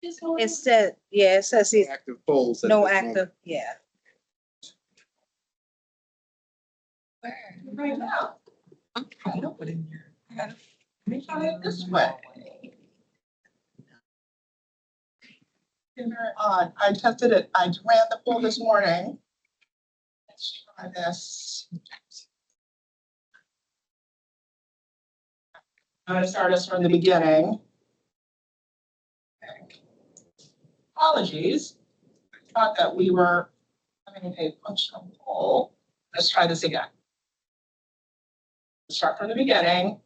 It said, yeah, it says it's Active polls. at no this moment. active, yeah. Right now. I'm trying to put in here. Let me try it this way. It's very odd. I tested it. I ran the poll this morning. Let's try this. I'm gonna start us from the beginning. Okay. Apologies. I thought that we were having a functional poll. Let's try this again. Start from the beginning.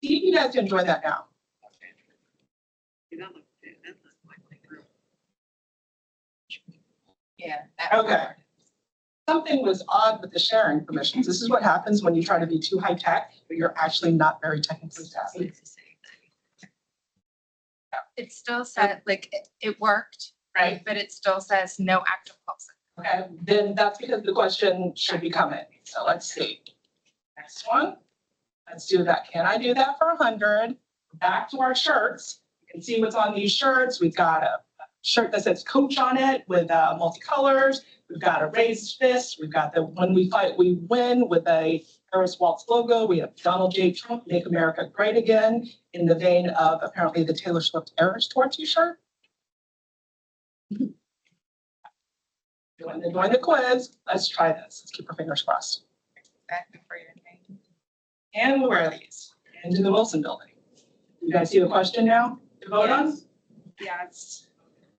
See if you guys can join that now. Yeah. Okay. Something was odd with the sharing permissions. This is what happens when you try to be too high tech, but you're actually not very technically savvy. It still said, like, it worked, Right? but it still says no active pulse. Okay, then that's because the question should be coming. So let's see. Next one. Let's do that. Can I do that for 100? Back to our shirts. You can see what's on these shirts. We've got a shirt that says coach on it with multicolors. We've got a raised fist. We've got the when we fight, we win with a Harris Waltz logo. We have Donald J. Trump, Make America Great Again, in the vein of apparently the Taylor Swift Eras Tour t-shirt. Doing the quiz. Let's try this. Let's keep our fingers crossed. Back before your name. And we'll wear these into the Wilson building. You guys see the question now to vote on? Yes.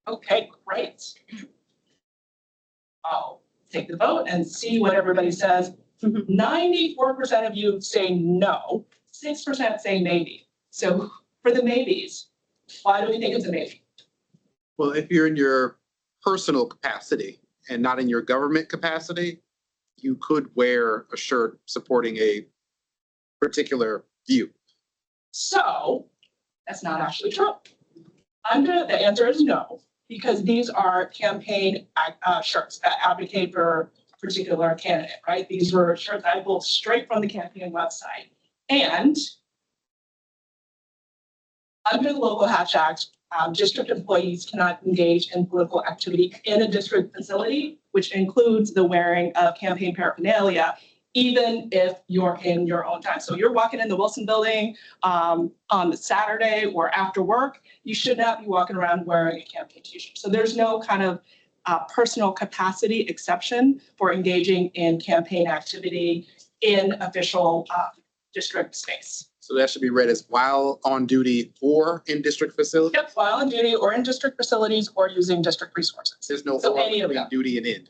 Okay, great. I'll take the vote and see what everybody says. 94% of you say no, 6% say maybe. So for the maybes, why do we think it's a maybe? Well, if you're in your personal capacity and not in your government capacity, you could wear a shirt supporting a particular view. So that's not actually true. The answer is no, because these are campaign shirts that advocate for a particular candidate, right? These were shirts I pulled straight from the campaign website. And under the Local Hatch Act, district employees cannot engage in political activity in a district facility, which includes the wearing of campaign paraphernalia, even if you're in your own time. So you're walking in the Wilson building on Saturday or after work, you should not be walking around wearing a campaign t-shirt. So there's no kind of personal capacity exception for engaging in campaign activity in official district space. So that should be read as while on duty or in district facility. Yep, while on duty or in district facilities or using district resources. There's no So or any of between them. duty and end.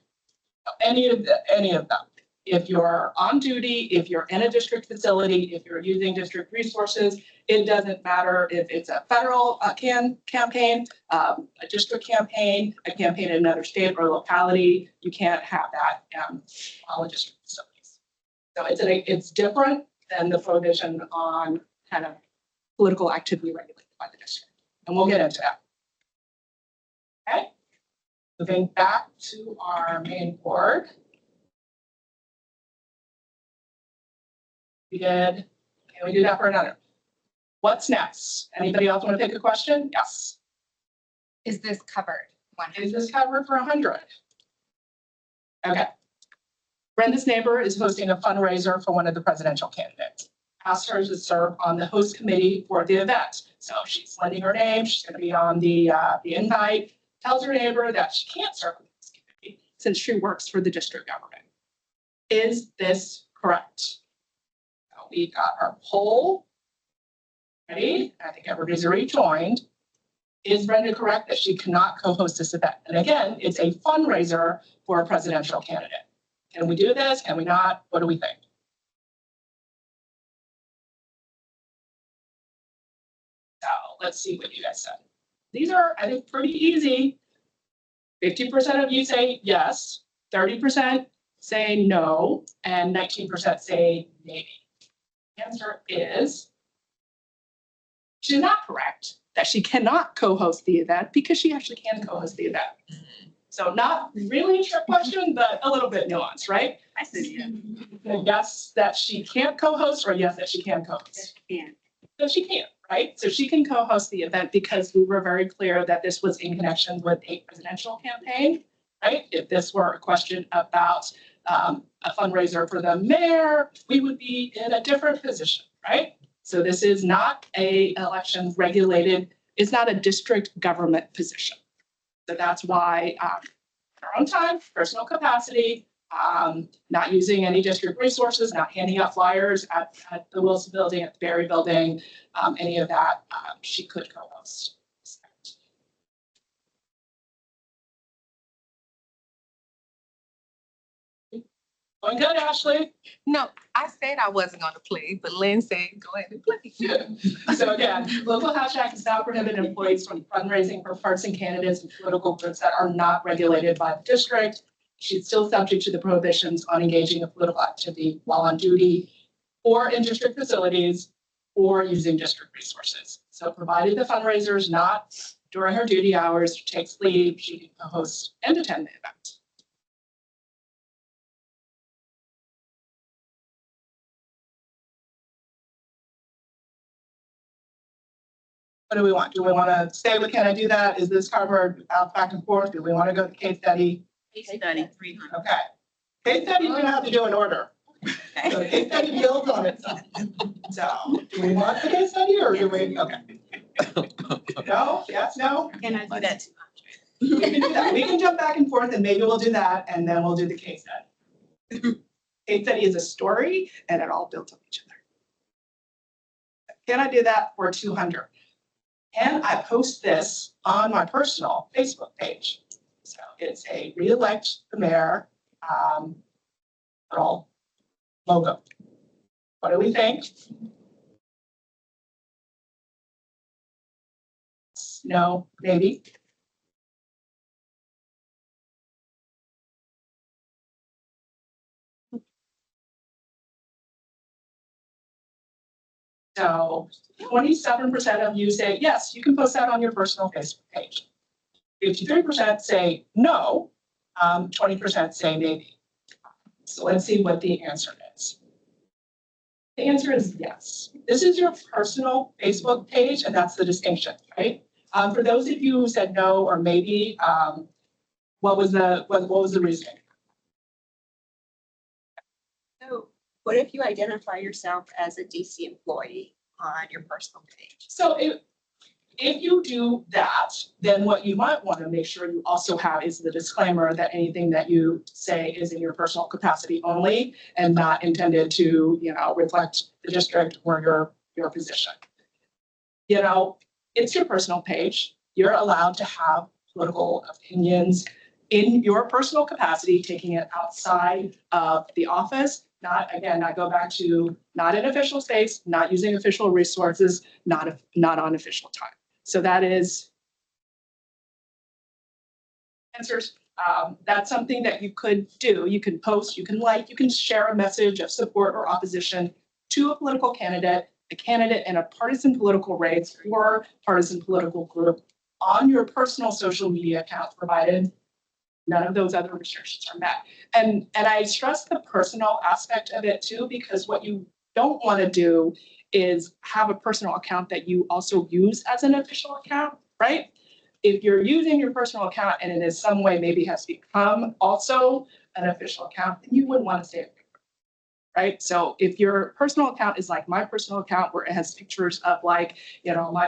Any of them. If you're on duty, if you're in a district facility, if you're using district resources, it doesn't matter if it's a federal campaign, a district campaign, a campaign in another state or locality. You can't have that while in district facilities. So it's different than the prohibition on kind of political activity regulated by the district. And we'll get into that. Okay. Moving back to our main board. We did, can we do that for another? What's next? Anybody else want to take a question? Yes. Is this covered? Is this covered for 100? Okay. Brenda's neighbor is hosting a fundraiser for one of the presidential candidates. Asked her to serve on the host committee for the event. So she's lending her name. She's going to be on the invite. Tells her neighbor that she can't serve on this committee since she works for the district government. Is this correct? So we got our poll. Ready? I think everybody's already joined. Is Brenda correct that she cannot co-host this event? And again, it's a fundraiser for a presidential candidate. Can we do this? Can we not? What do we think? So let's see what you guys said. These are, I think, pretty easy. 50% of you say yes, 30% say no, and 19% say maybe. The answer is she's not correct that she cannot co-host the event because she actually can co-host the event. So not really a trick question, but a little bit nuanced, right? I said yeah. Yes, that she can't co-host or yes, that she can co-host. Yeah. So she can, right? So she can co-host the event because we were very clear that this was in connection with a presidential campaign, right? If this were a question about a fundraiser for the mayor, we would be in a different position, right? So this is not a election regulated, it's not a district government position. So that's why our own time, personal capacity, not using any district resources, not handing out flyers at the Wilson Building, at the Berry Building, any of that, she could co-host. Going good, Ashley? No, I said I wasn't gonna play, but Lynn said, go ahead and play. So again, local hashtag does not prohibit employees from fundraising for partisan candidates and political groups that are not regulated by the district. She's still subject to the prohibitions on engaging in political activity while on duty or in district facilities or using district resources. So provided the fundraiser is not during her duty hours, she takes leave, she can host and attend the event. What do we want? Do we want to stay with, can I do that? Is this covered out back and forth? Do we want to go to case study? Case study 300. Okay. Case study, we're gonna have to do in order. So case study builds on itself. So do we want the case study or do we, okay. No, yes, no? Can I do that 200? We can do that. We can jump back and forth and maybe we'll do that and then we'll do the case study. Case study is a story and it all builds on each other. Can I do that for 200? And I post this on my personal Facebook page. So it's a re-elect the mayor little logo. What do we think? No, maybe. So 27% of you say, yes, you can post that on your personal Facebook page. 53% say no, 20% say maybe. So let's see what the answer is. The answer is yes. This is your personal Facebook page, and that's the distinction, right? For those of you who said no or maybe, what was the reasoning? So what if you identify yourself as a DC employee on your personal page? So if you do that, then what you might want to make sure you also have is the disclaimer that anything that you say is in your personal capacity only and not intended to, reflect the district or your position. It's your personal page. You're allowed to have political opinions in your personal capacity, taking it outside of the office. I go back to not in official space, not using official resources, not on official time. So that is answers. That's something that you could do. You can post, you can like, you can share a message of support or opposition to a political candidate, a candidate in a partisan political race or partisan political group on your personal social media account, provided none of those other restrictions are met. And I stress the personal aspect of it too, because what you don't want to do is have a personal account that you also use as an official account, right? If you're using your personal account and it in some way maybe has become also an official account, then you wouldn't want to stay it, right? So if your personal account is like my personal account where it has pictures of my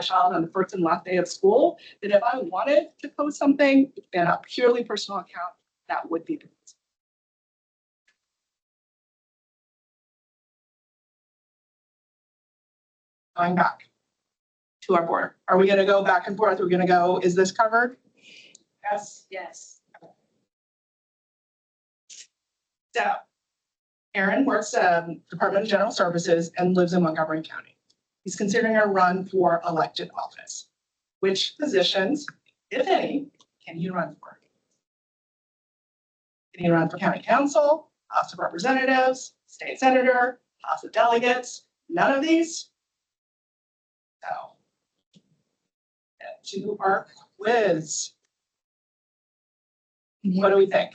child on the first and last day of school, then if I wanted to post something in a purely personal account, that would be the reason. Going back to our board. Are we going to go back and forth? We're going to go, is this covered? Yes. Yes. So Aaron works Department of General Services and lives in Montgomery County. He's considering a run for elected office. Which positions, if any, can he run for? Can he run for county council, House of Representatives, state senator, House of Delegates? None of these? So, to our quiz. What do we think?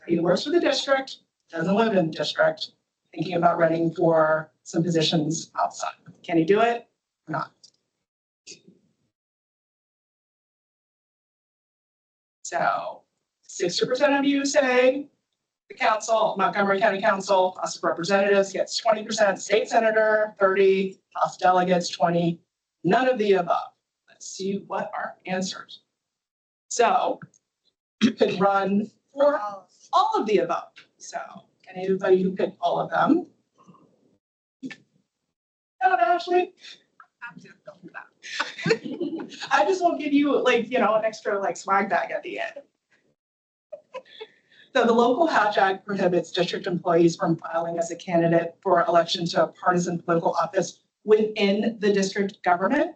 He works for the district, doesn't live in the district, thinking about running for some positions outside. Can he do it or not? So 60% of you say the council, Montgomery County Council, House of Representatives gets 20%, state senator 30, House delegates 20, none of the above. Let's see what our answers. So you could run for all of the above. So anybody who picked all of them? Not Ashley. I'm just going that. I just won't give you like, you know, an extra like swag bag at the end. So the local hatch act prohibits district employees from filing as a candidate for election to a partisan political office within the district government.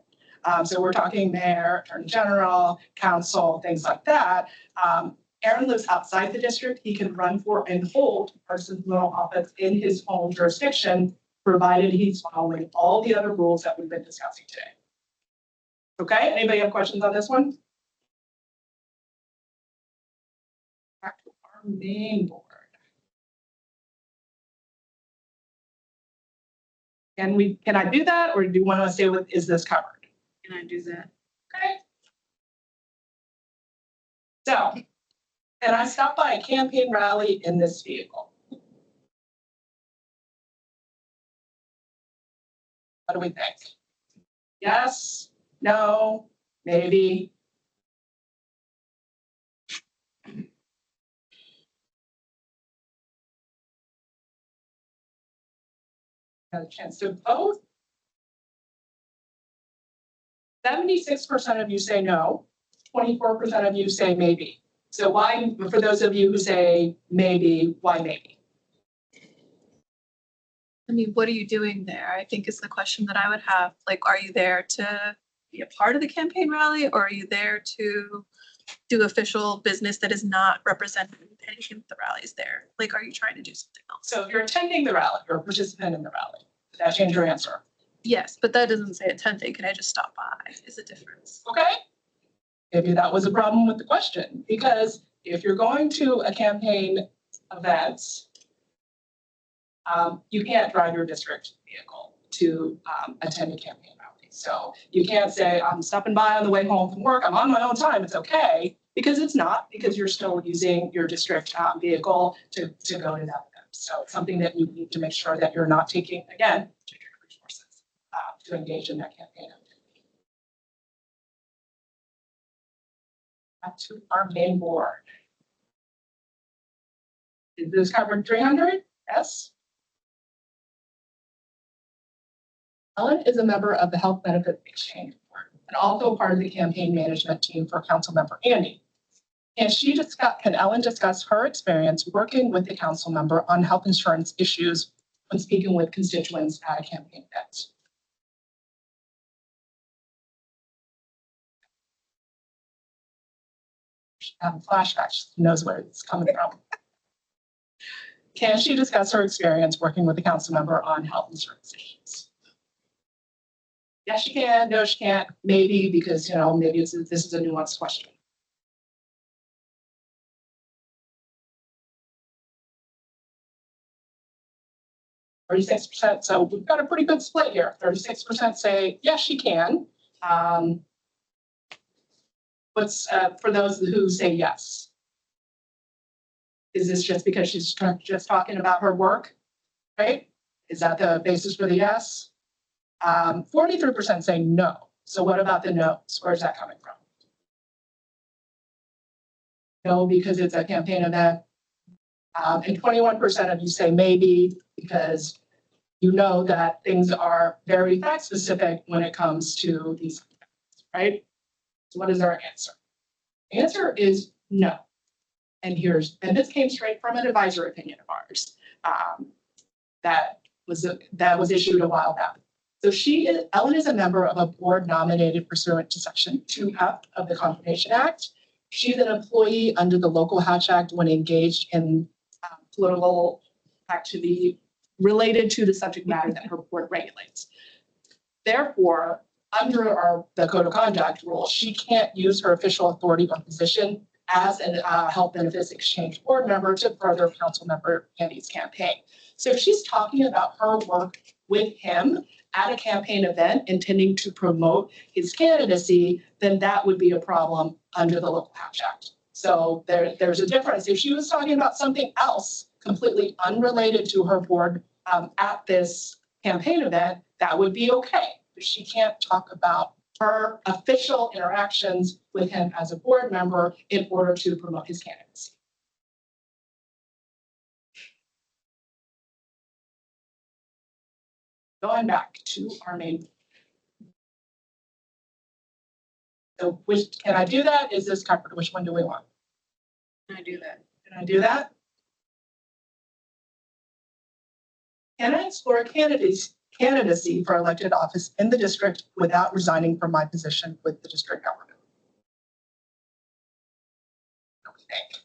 So we're talking mayor, attorney general, council, things like that. Aaron lives outside the district. He can run for and hold partisan political office in his home jurisdiction, provided he's following all the other rules that we've been discussing today. Okay, anybody have questions on this one? Back to our main board. Can I do that, or do you want to stay with, is this covered? Can I do that? Okay. So, and I stopped by a campaign rally in this vehicle. What do we think? Yes, no, maybe? Got a chance to vote. 76% of you say no, 24% of you say maybe. So why, for those of you who say maybe, why maybe? I mean, what are you doing there? I think is the question that I would have. Like, are you there to be a part of the campaign rally, or are you there to do official business that is not representing anything that the rally's there? Like, are you trying to do something else? So if you're attending the rally, you're a participant in the rally. Did that change your answer? Yes, but that doesn't say attending. Can I just stop by? Is a difference. Okay. Maybe that was a problem with the question, because if you're going to a campaign event, you can't drive your district vehicle to attend a campaign rally. So you can't say, I'm stopping by on the way home from work, I'm on my own time, it's okay, because it's not, because you're still using your district vehicle to go to that event. So it's something that you need to make sure that you're not taking, again, district resources to engage in that campaign. Back to our main board. Is this covered 300? Yes. Ellen is a member of the Health Benefit Exchange Board and also part of the campaign management team for Councilmember Andy. Can Ellen discuss her experience working with the council member on health insurance issues when speaking with constituents at a campaign event? She has flashbacks. She knows where it's coming from. Can she discuss her experience working with the council member on health insurance issues? Yes, she can. No, she can't. Maybe, because, you know, maybe this is a nuanced question. 36%. So we've got a pretty good split here. 36% say, yes, she can. What's for those who say yes? Is this just because she's just talking about her work, right? Is that the basis for the yes? 43% say no. So what about the no's? Where's that coming from? No, because it's a campaign event. And 21% of you say maybe, because you know that things are very fact specific when it comes to these events, right? So what is our answer? The answer is no. And this came straight from an advisory opinion of ours that was issued a while back. So Ellen is a member of a board nominated pursuant to Section 2F of the Confirmation Act. She's an employee under the Local Hatch Act when engaged in political activity related to the subject matter that her board regulates. Therefore, under the Code of Conduct rule, she can't use her official authority or position as a health benefits exchange board member to further council member Andy's campaign. So if she's talking about her work with him at a campaign event intending to promote his candidacy, then that would be a problem under the Local Hatch Act. So there's a difference. If she was talking about something else completely unrelated to her board at this campaign event, that would be okay. But she can't talk about her official interactions with him as a board member in order to promote his candidacy. Going back to our main. So which, can I do that? Is this covered? Which one do we want? Can I do that? Can I do that? Can I explore candidacy for elected office in the district without resigning from my position with the district government? What do we think?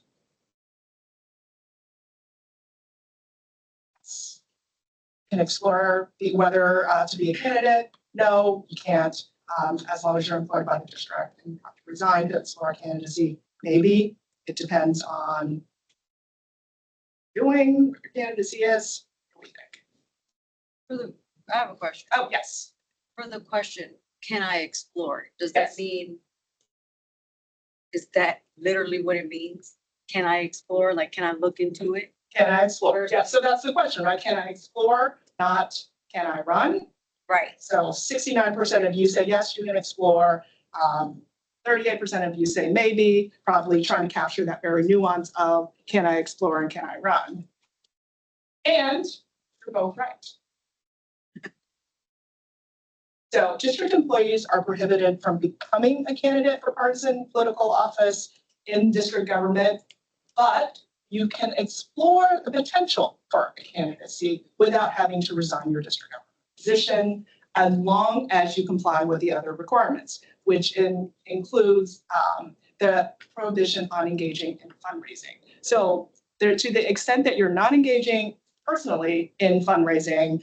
Can explore whether to be a candidate? No, you can't. As long as you're employed by the district and you have to resign to explore candidacy. Maybe it depends on doing what your candidacy is. What do we think? I have a question. Oh, yes. For the question, can I explore? Does that Yes. mean, is that literally what it means? Can I explore? Like, can I look into it? Can I explore? Yeah, so that's the question, right? Can I explore? Not can I run? Right. So 69% of you say yes, you can explore. 38% of you say maybe, probably trying to capture that very nuance of can I explore and can I run? And you're both right. So district employees are prohibited from becoming a candidate for partisan political office in district government, but you can explore the potential for a candidacy without having to resign your district government position, as long as you comply with the other requirements, which includes the prohibition on engaging in fundraising. So there, to the extent that you're not engaging personally in fundraising,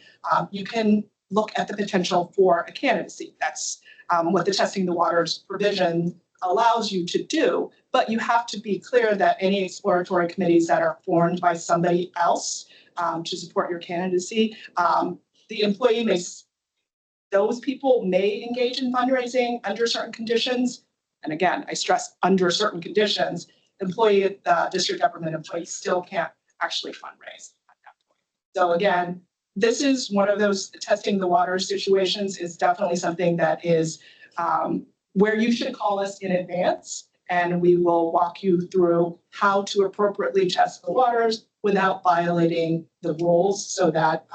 you can look at the potential for a candidacy. That's what the Testing the Waters provision allows you to do, but you have to be clear that any exploratory committees that are formed by somebody else to support your candidacy, the employee may, those people may engage in fundraising under certain conditions. And again, I stress under certain conditions, district government employees still can't actually fundraise at that point. So again, this is one of those testing the waters situations. Is definitely something that is where you should call us in advance, and we will walk you through how to appropriately test the waters without violating the rules, so that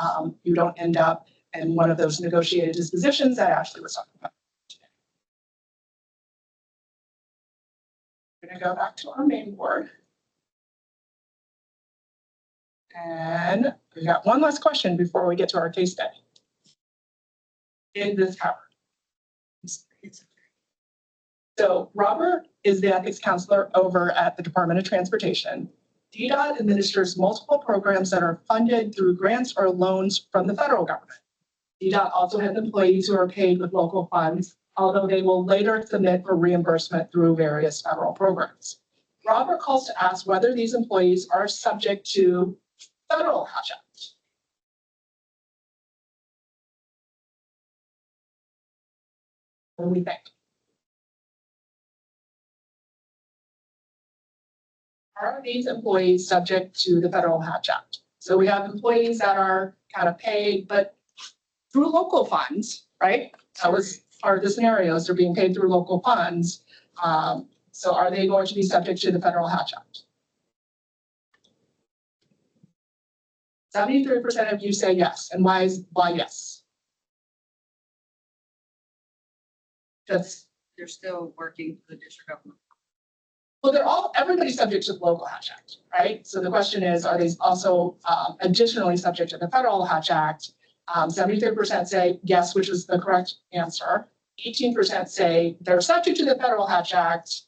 you don't end up in one of those negotiated dispositions that Ashley was talking about today. We're going to go back to our main board. And we got one last question before we get to our case study. Is this covered? So Robert is the ethics counselor over at the Department of Transportation. DDOT administers multiple programs that are funded through grants or loans from the federal government. DDOT also has employees who are paid with local funds, although they will later submit for reimbursement through various federal programs. Robert calls to ask whether these employees are subject to federal Hatch Act. What do we think? Are these employees subject to the federal Hatch Act? So we have employees that are kind of paid, but through local funds, right? That was part of the scenarios. They're being paid through local funds. So are they going to be subject to the federal Hatch Act? 73% of you say yes. And why yes? That's, They're still working for the district government. well, everybody's subject to the local Hatch Act, right? So the question is, are these also additionally subject to the federal Hatch Act? 73% say yes, which is the correct answer. 18% say they're subject to the federal Hatch Act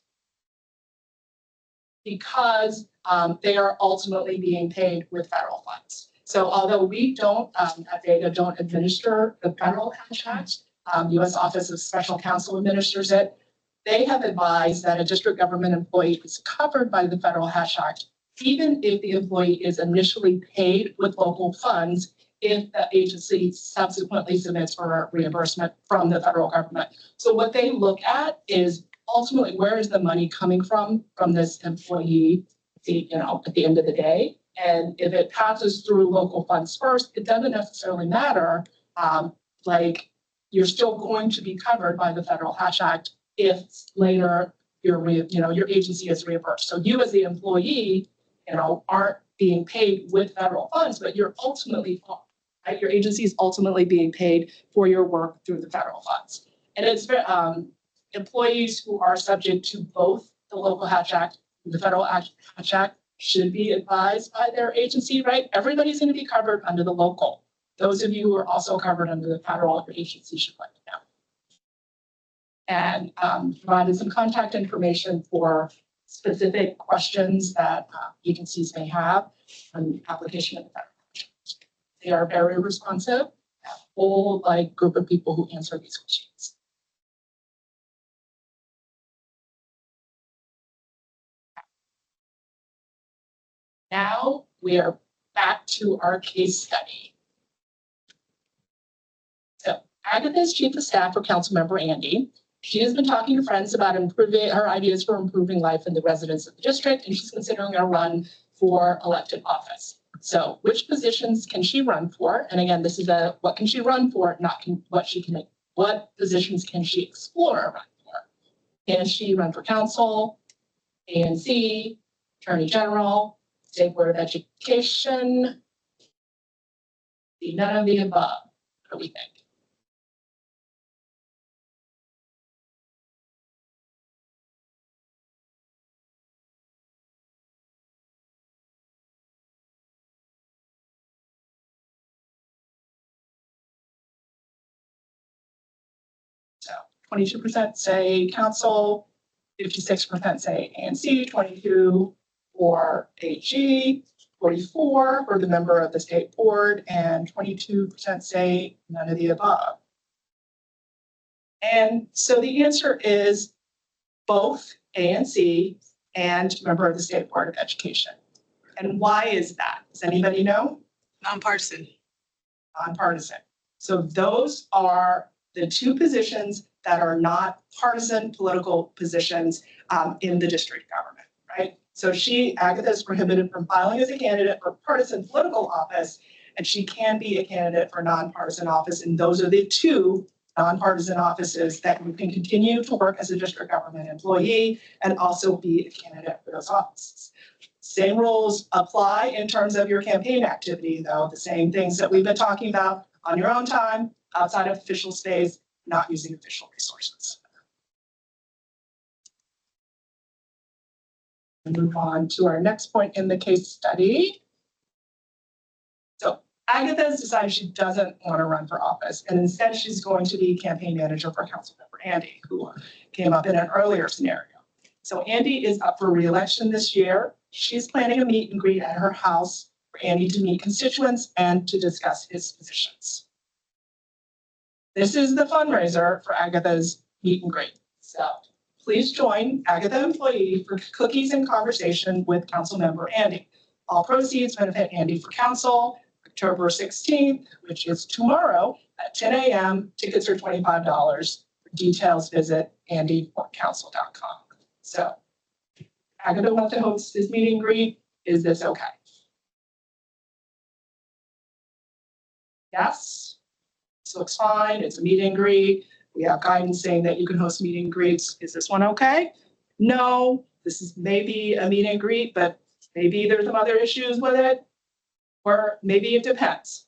because they are ultimately being paid with federal funds. So although we don't, at BEGA, don't administer the federal Hatch Act, U.S. Office of Special Counsel administers it. they have advised that a district government employee is covered by the Federal Hash Act, even if the employee is initially paid with local funds if the agency subsequently submits for reimbursement from the federal government. So what they look at is ultimately where is the money coming from this employee, at the end of the day. And if it passes through local funds first, it doesn't necessarily matter. Like you're still going to be covered by the Federal Hash Act if later your agency is reimbursed. So you as the employee, aren't being paid with federal funds, but you're ultimately, right? Your agency is ultimately being paid for your work through the federal funds. And it's employees who are subject to both the local Hatch Act and the federal Hatch Act should be advised by their agency, right? Everybody's going to be covered under the local. Those of you who are also covered under the federal, your agency should let you know. And provided some contact information for specific questions that agencies may have on the application of the federal. They are very responsive, a whole group of people who answer these questions. Now we are back to our case study. So Agatha is chief of staff for Councilmember Andy. She has been talking to friends about improving her ideas for improving life in the residents of the district, and she's considering a run for elected office. So which positions can she run for? And again, this is what can she run for, not what positions can she explore a run for? Can she run for council, ANC, attorney general, State Board of Education? None of the above. What do we think? So 22% say council, 56% say ANC, 22 for AG, 44 for the member of the state board, and 22% say none of the above. And so the answer is both ANC and member of the State Board of Education. And why is that? Does anybody know? Nonpartisan. Nonpartisan. So those are the two positions that are not partisan political positions in the district government, right? So Agatha is prohibited from filing as a candidate for partisan political office, and she can be a candidate for nonpartisan office. And those are the two nonpartisan offices that you can continue to work as a district government employee and also be a candidate for those offices. Same rules apply in terms of your campaign activity, though, the same things that we've been talking about on your own time, outside of official space, not using official resources. And move on to our next point in the case study. So Agatha has decided she doesn't want to run for office, and instead she's going to be campaign manager for Councilmember Andy, who came up in an earlier scenario. So Andy is up for re-election this year. She's planning a meet and greet at her house for Andy to meet constituents and to discuss his positions. This is the fundraiser for Agatha's meet and greet. So please join Agatha employee for cookies and conversation with Councilmember Andy. All proceeds benefit Andy for council. October 16th, which is tomorrow at 10 a.m. Tickets are $25. For details, visit andyforcouncil.com. So Agatha wants to host this meet and greet. Is this okay? Yes. This looks fine. It's a meet and greet. We have guidance saying that you can host meet and greets. Is this one okay? No. This is maybe a meet and greet, but maybe there's some other issues with it. Or maybe it depends.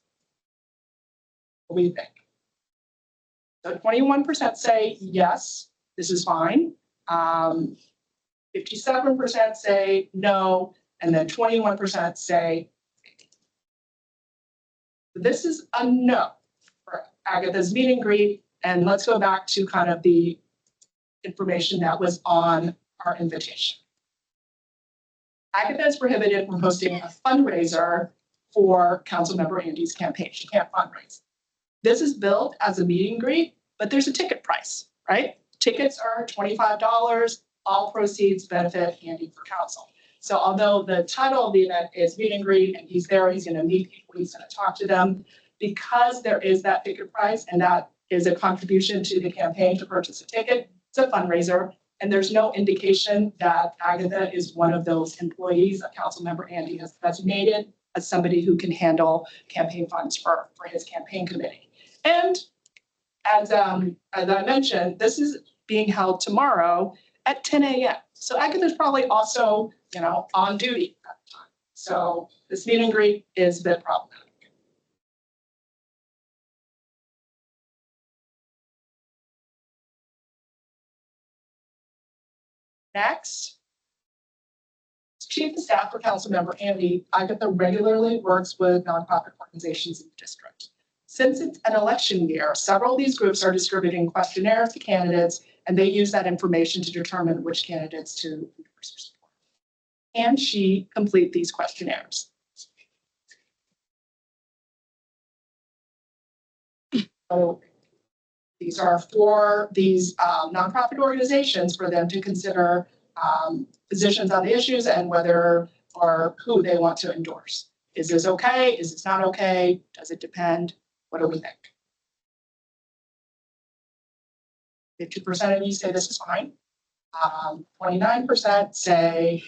What do you think? So 21% say yes, this is fine. 57% say no, and then 21% say this is a no for Agatha's meet and greet. And let's go back to kind of the information that was on our invitation. Agatha is prohibited from hosting a fundraiser for Councilmember Andy's campaign. She can't fundraise. This is billed as a meet and greet, but there's a ticket price, right? Tickets are $25. All proceeds benefit Andy for council. So although the title of the event is meet and greet, and he's there, he's going to meet people, he's going to talk to them, because there is that ticket price and that is a contribution to the campaign to purchase a ticket, it's a fundraiser. And there's no indication that Agatha is one of those employees that Councilmember Andy has designated as somebody who can handle campaign funds for his campaign committee. And as I mentioned, this is being held tomorrow at 10 a.m. So Agatha's probably also, on duty at the time. So this meet and greet is a bit problematic. Next, Chief of Staff for Councilmember Andy, Agatha regularly works with nonprofit organizations in the district. Since it's an election year, several of these groups are distributing questionnaires to candidates, and they use that information to determine which candidates to endorse or support. Can she complete these questionnaires? So these are for these nonprofit organizations for them to consider positions on the issues and whether or who they want to endorse. Is this okay? Is this not okay? Does it depend? What do we think? 50% of you say this is fine. 29% say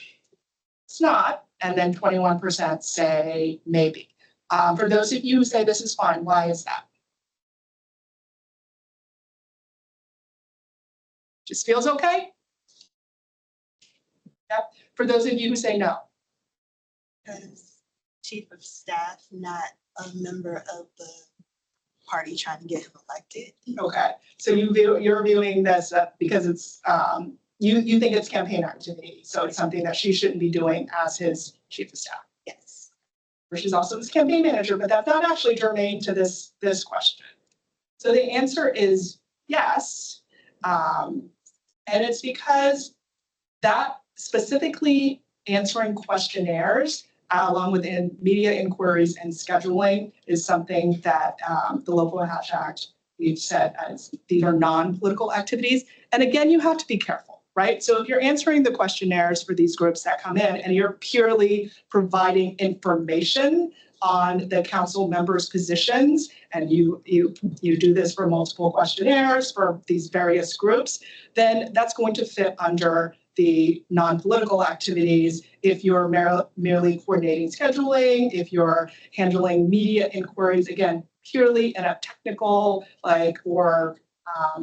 it's not, and then 21% say maybe. For those of you who say this is fine, why is that? Just feels okay? Yep. For those of you who say no. As chief of staff, not a member of the party trying to get him elected. Okay, so you're viewing this because it's you think it's campaign activity, so it's something that she shouldn't be doing as his chief of staff. Yes. Or she's also his campaign manager, but that's not actually germane to this question. So the answer is yes, and it's because that specifically answering questionnaires along with media inquiries and scheduling is something that the Local Hatch Act, we've said as these are non-political activities. And again, you have to be careful, right? So if you're answering the questionnaires for these groups that come in and you're purely providing information on the council members' positions, and you do this for multiple questionnaires for these various groups, then that's going to fit under the non-political activities. If you're merely coordinating scheduling, if you're handling media inquiries, again, purely in a technical or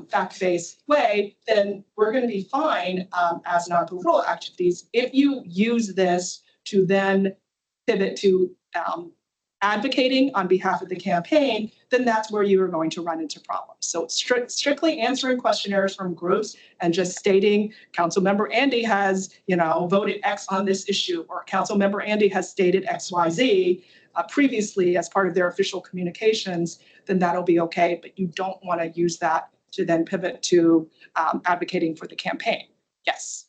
fact-based way, then we're going to be fine as non-political activities. If you use this to then pivot to advocating on behalf of the campaign, then that's where you are going to run into problems. So strictly answering questionnaires from groups and just stating Councilmember Andy has, voted X on this issue, or Councilmember Andy has stated XYZ previously as part of their official communications, then that'll be okay. But you don't want to use that to then pivot to advocating for the campaign. Yes.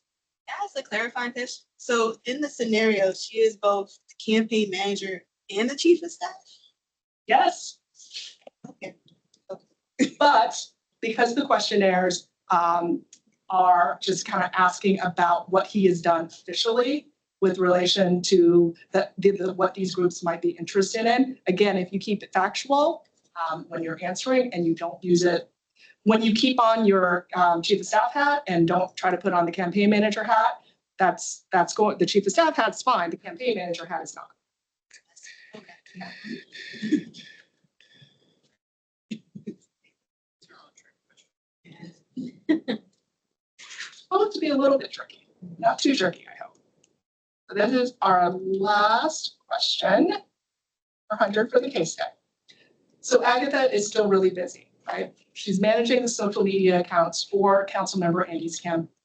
As a clarifying question, so in the scenario, she is both the campaign manager and the chief of staff? Yes. Okay. But because the questionnaires are just kind of asking about what he has done officially with relation to what these groups might be interested in. Again, if you keep it factual when you're answering and you don't use it, when you keep on your chief of staff hat and don't try to put on the campaign manager hat, that's going, the chief of staff hat's fine, the campaign manager hat is not. Okay. Supposed to be a little bit tricky, not too tricky, I hope. So this is our last question, 100 for the case study. So Agatha is still really busy, right? She's managing the social media accounts for Councilmember Andy's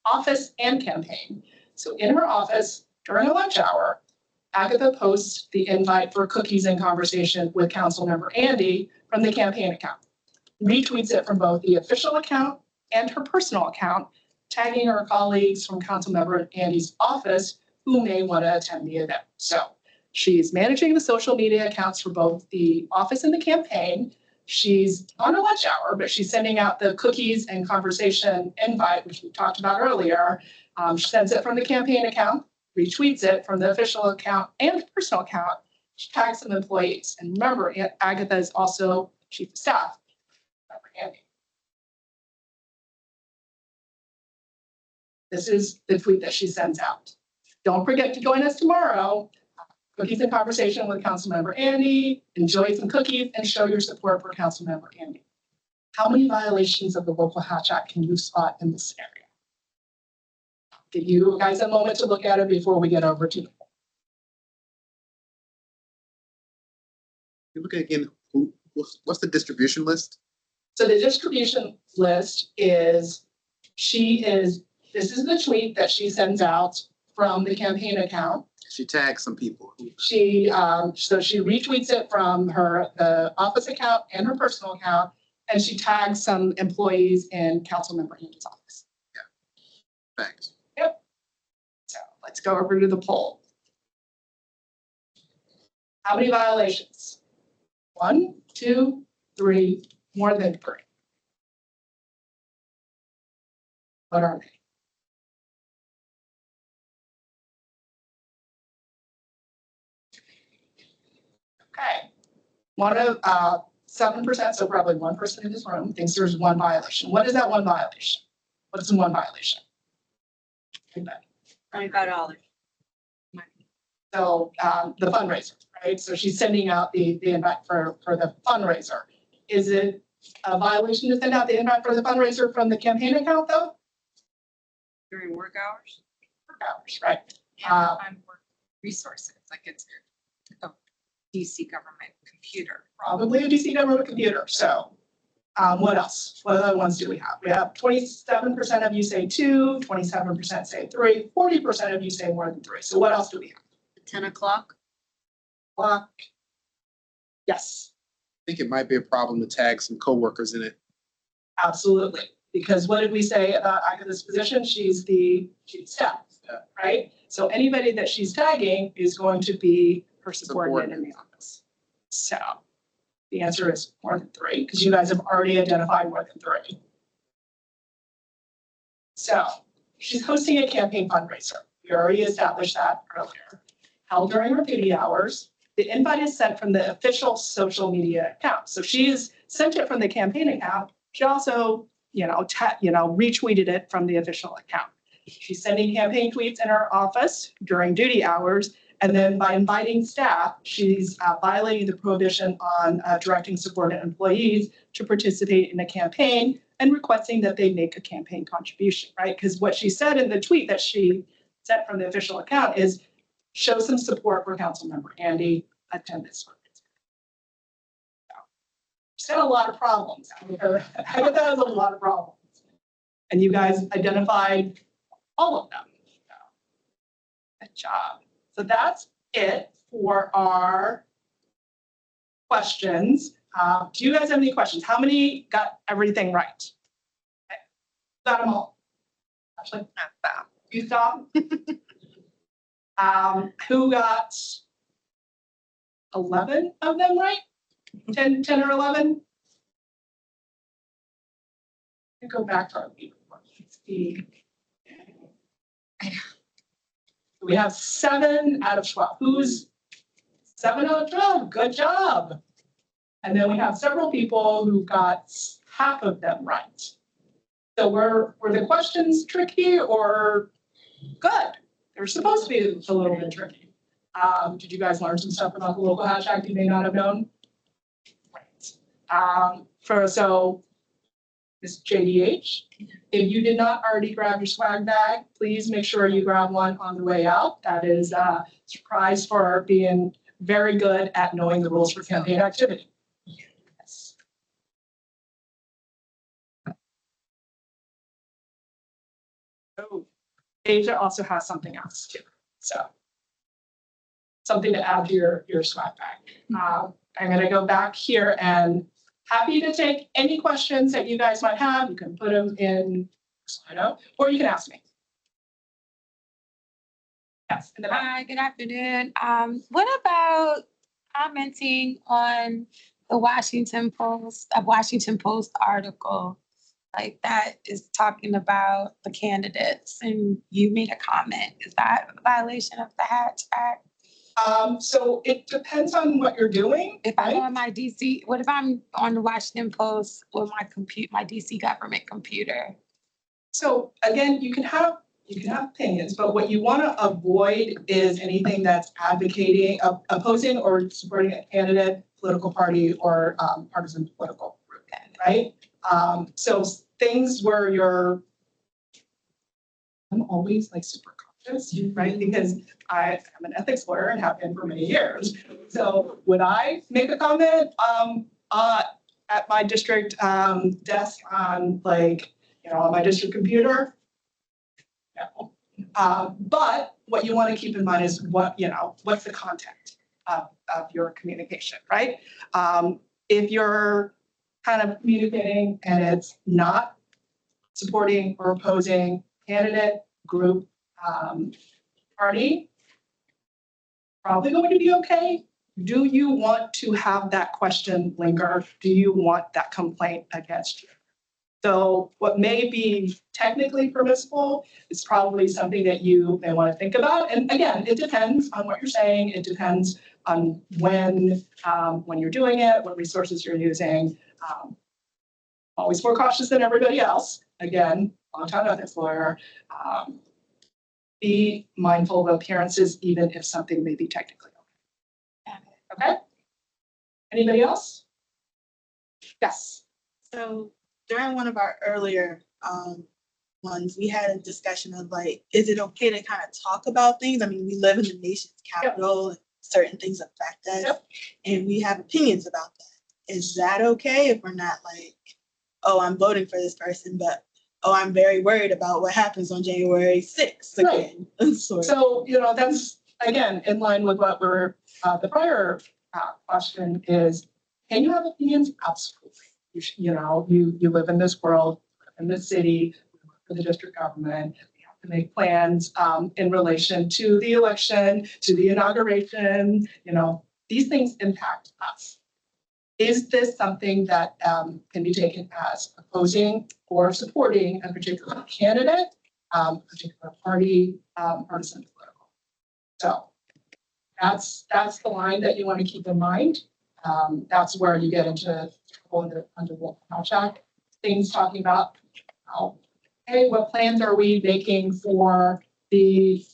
office and campaign. So in her office during a lunch hour, Agatha posts the invite for cookies and conversation with Councilmember Andy from the campaign account. Retweets it from both the official account and her personal account, tagging her colleagues from Councilmember Andy's office who may want to attend the event. So she's managing the social media accounts for both the office and the campaign. she's on a lunch hour, but she's sending out the cookies and conversation invite, which we talked about earlier. She sends it from the campaign account, retweets it from the official account and personal account. She tags some employees. And remember, Agatha is also chief of staff. Remember Andy. This is the tweet that she sends out. Don't forget to join us tomorrow. Cookies and conversation with Councilmember Andy. Enjoy some cookies and show your support for Councilmember Andy. How many violations of the Local Hatch Act can you spot in this area? Give you guys a moment to look at it before we get over to the. You look at again, what's the distribution list? So the distribution list is, this is the tweet that she sends out from the campaign account. She tags some people. She retweets it from the office account and her personal account, and she tags some employees in Councilmember Andy's office. Thanks. Yep. So let's go over to the poll. How many violations? 1, 2, 3, more than 3. What are they? Okay. One of 7%, so probably one person in this room thinks there's one violation. What is that one violation? What's one violation? $25. So the fundraiser, right? So she's sending out the invite for the fundraiser. Is it a violation to send out the invite for the fundraiser from the campaign account though? During work hours? Work hours, right? And work resources, like it's a DC government computer. Probably a DC government computer. So what else? What other ones do we have? We have 27% of you say 2, 27% say 3, 40% of you say more than 3. So what else do we have? 10 o'clock? Clock. Yes, I think it might be a problem to tag some coworkers in it. absolutely. Because what did we say about Agatha's position? She's the chief of staff, right? So anybody that she's tagging is going to be her subordinate in the office. So the answer is more than 3, because you guys have already identified more than 3. So she's hosting a campaign fundraiser. We already established that earlier. Held during her duty hours. The invite is sent from the official social media account. So she's sent it from the campaign account. She also, retweeted it from the official account. She's sending campaign tweets in her office during duty hours. And then by inviting staff, she's violating the prohibition on directing subordinate employees to participate in a campaign and requesting that they make a campaign contribution, right? Because what she said in the tweet that she sent from the official account is, show some support for Councilmember Andy, attend this fundraiser. She's got a lot of problems. Agatha has a lot of problems. And you guys identified all of them. Good job. So that's it for our questions. Do you guys have any questions? How many got everything right? Okay. Got them all. Actually, you stop. Who got 11 of them right? 10 or 11? Go back to our leaderboard. Let's see. We have 7 out of 12. Who's 7 out of 12? Good job. And then we have several people who got half of them right. So were the questions tricky or good? They're supposed to be a little bit tricky. Did you guys learn some stuff about the Local Hatch Act you may not have known? Right. So Ms. JDH, if you did not already grab your swag bag, please make sure you grab one on the way out. That is a surprise for being very good at knowing the rules for campaign activity. Yes. Oh, Asia also has something else too. So something to add to your swag bag. I'm going to go back here and happy to take any questions that you guys might have. You can put them in Slido, or you can ask me. Yes. In the back. Hi, good afternoon. What about commenting on the Washington Post article, like that is talking about the candidates and you made a comment. Is that a violation of the Hatch Act? So it depends on what you're doing, If I'm right? on my DC, what if I'm on the Washington Post with my DC government computer? So again, you can have opinions, but what you want to avoid is anything that's advocating, opposing or supporting a candidate, political party, or partisan political group, right? So things where I'm always like super cautious, right? Because I am an ethics lawyer and have been for many years. So would I make a comment at my district desk on on my district computer? No. But what you want to keep in mind is what's the content of your communication, right? If you're kind of communicating and it's not supporting or opposing candidate, group, party, probably going to be okay. Do you want to have that question linger? Do you want that complaint against you? So what may be technically permissible is probably something that you may want to think about. And again, it depends on what you're saying. It depends on when you're doing it, what resources you're using. Always more cautious than everybody else. Again, long-time ethics lawyer. Be mindful of appearances, even if something may be technically okay. Okay? Anybody else? Yes. So during one of our earlier ones, we had a discussion of like, is it okay to kind of talk about things? I mean, we live in the nation's capital, and certain things affect us, and we have opinions about that. Is that okay if we're not like, oh, I'm voting for this person, but oh, I'm very worried about what happens on January 6th again. So, that's, again, in line with what we're, the prior question is, can you have opinions? Absolutely. You live in this world, in this city, we work for the district government. We have to make plans in relation to the election, to the inauguration. These things impact us. Is this something that can be taken as opposing or supporting a particular candidate, particular party, partisan political? So that's the line that you want to keep in mind. That's where you get into trouble under the Hatch Act. Things talking about, hey, what plans are we making for the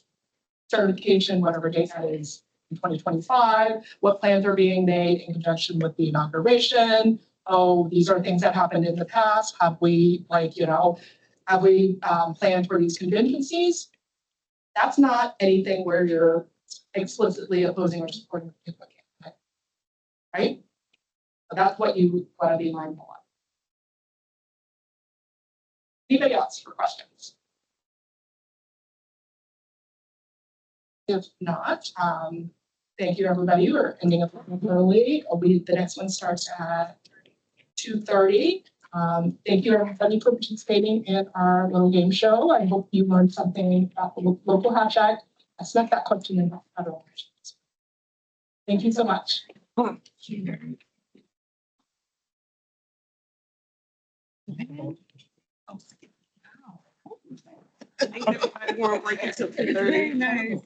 certification, whatever date that is, in 2025? What plans are being made in conjunction with the inauguration? Oh, these are things that happened in the past. Have we planned for these contingencies? That's not anything where you're explicitly opposing or supporting a particular candidate, right? So that's what you want to be mindful of. Anybody else for questions? If not, thank you, everybody. We're ending up early. The next one starts at 2:30. Thank you, everybody, for participating in our little game show. I hope you learned something about the local Hatch Act. I snuck that question in federal elections. Thank you so much. I think everybody won't break until 2:30. Very nice.